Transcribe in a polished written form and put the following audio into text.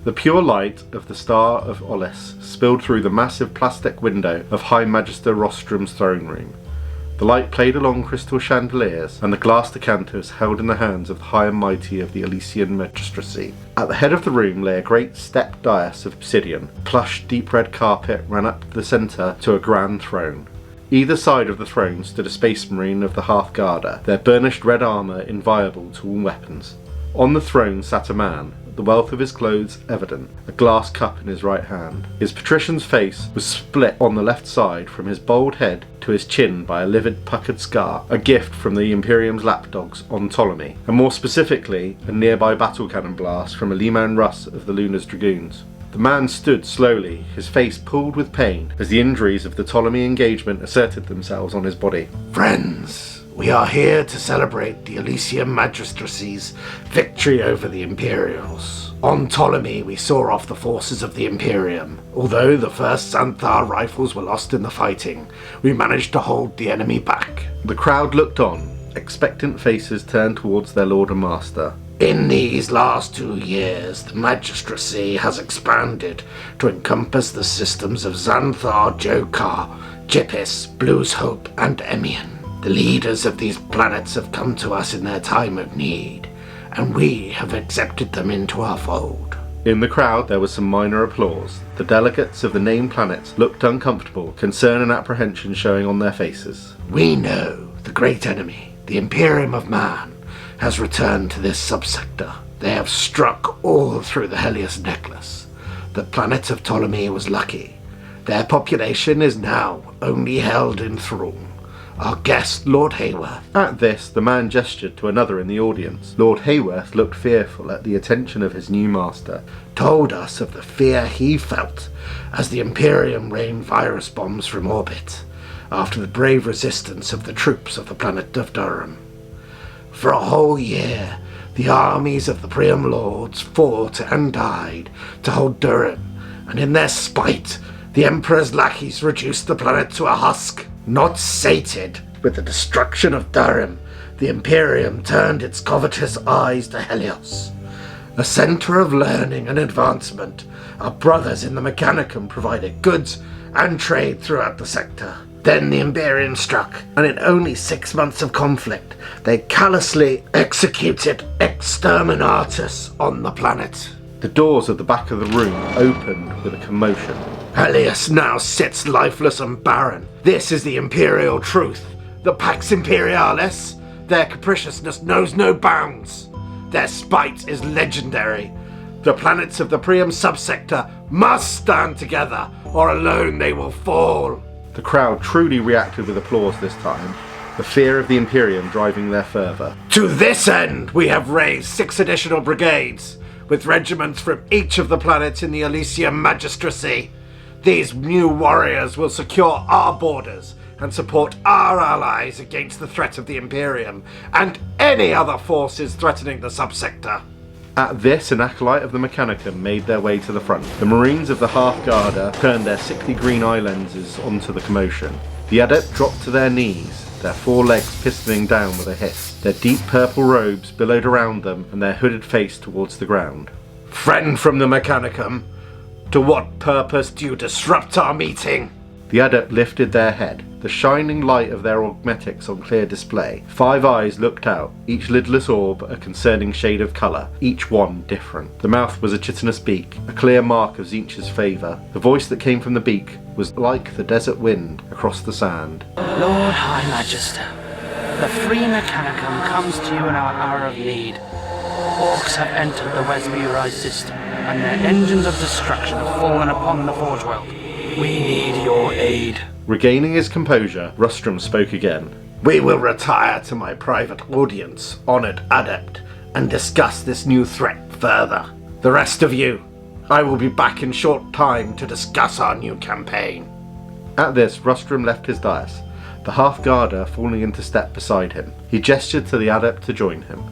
The pure light of the Star of Olis spilled through the massive plastic window of High Magister Rostrum's throne room. The light played along crystal chandeliers and the glass decanters held in the hands of the high and mighty of the Elysian magistracy. At the head of the room lay a great stepped dais of obsidian. Plush deep red carpet ran up the centre to a grand throne. Either side of the throne stood a space marine of the Hearthguarder, their burnished red armour inviolable to all weapons. On the throne sat a man, the wealth of his clothes evident, a glass cup in his right hand. His patrician's face was split on the left side from his bald head to his chin by a livid puckered scar, a gift from the Imperium's lapdogs on Ptolemy, and more specifically a nearby battle cannon blast from a Leman Russ of the Luna's Dragoons. The man stood slowly, his face pulled with pain, as the injuries of the Ptolemy engagement asserted themselves on his body. Friends, we are here to celebrate the Elysian Magistracy's victory over the Imperials. On Ptolemy we saw off the forces of the Imperium. Although the first Xanthar rifles were lost in the fighting, we managed to hold the enemy back. The crowd looked on, expectant faces turned towards their lord and master. In these last 2 years, the Magistracy has expanded to encompass the systems of Xanthar, Jokar, Jippis, Blues Hope, and Emion. The leaders of these planets have come to us in their time of need, and we have accepted them into our fold. In the crowd there was some minor applause. The delegates of the named planets looked uncomfortable, concern and apprehension showing on their faces. We know the great enemy, the Imperium of Man, has returned to this subsector. They have struck all through the Helios necklace. The planet of Ptolemy was lucky. Their population is now only held in thrall. Our guest, Lord Hayworth. At this, the man gestured to another in the audience. Lord Hayworth looked fearful at the attention of his new master. Told us of the fear he felt as the Imperium rained virus bombs from orbit after the brave resistance of the troops of the planet of Durham. For a whole year, the armies of the Priam Lords fought and died to hold Durham, and in their spite, the Emperor's lackeys reduced the planet to a husk. Not sated with the destruction of Durham, the Imperium turned its covetous eyes to Helios. A centre of learning and advancement, our brothers in the Mechanicum provided goods and trade throughout the sector. Then the Imperium struck, and in only 6 months of conflict, they callously executed exterminatus on the planet. The doors of the back of the room opened with a commotion. Helios now sits lifeless and barren. This is the Imperial truth. The Pax Imperialis, their capriciousness knows no bounds. Their spite is legendary. The planets of the Priam subsector must stand together, or alone they will fall. The crowd truly reacted with applause this time, the fear of the Imperium driving their fervour. To this end, we have raised 6 additional brigades, with regiments from each of the planets in the Elysian Magistracy. These new warriors will secure our borders and support our allies against the threat of the Imperium and any other forces threatening the subsector. At this, an acolyte of the Mechanicum made their way to the front. The Marines of the Hearthguarder turned their sickly green eye lenses onto the commotion. The adept dropped to their knees, their 4 legs pistoning down with a hiss, their deep purple robes billowed around them and their hooded face towards the ground. Friend from the Mechanicum, to what purpose do you disrupt our meeting? The adept lifted their head, the shining light of their augmetics on clear display. 5 eyes looked out, each lidless orb a concerning shade of colour, each one different. The mouth was a chitinous beak, a clear mark of Tzeentch's favour. The voice that came from the beak was like the desert wind across the sand. Lord High Magister, the free Mechanicum comes to you in our hour of need. Orcs have entered the Wesbury system, and their engines of destruction have fallen upon the Forge World. We need your aid. Regaining his composure, Rostrum spoke again. We will retire to my private audience, honoured adept, and discuss this new threat further. The rest of you, I will be back in short time to discuss our new campaign. At this, Rostrum left his dais, the Hearthguarder falling into step beside him. He gestured to the adept to join him.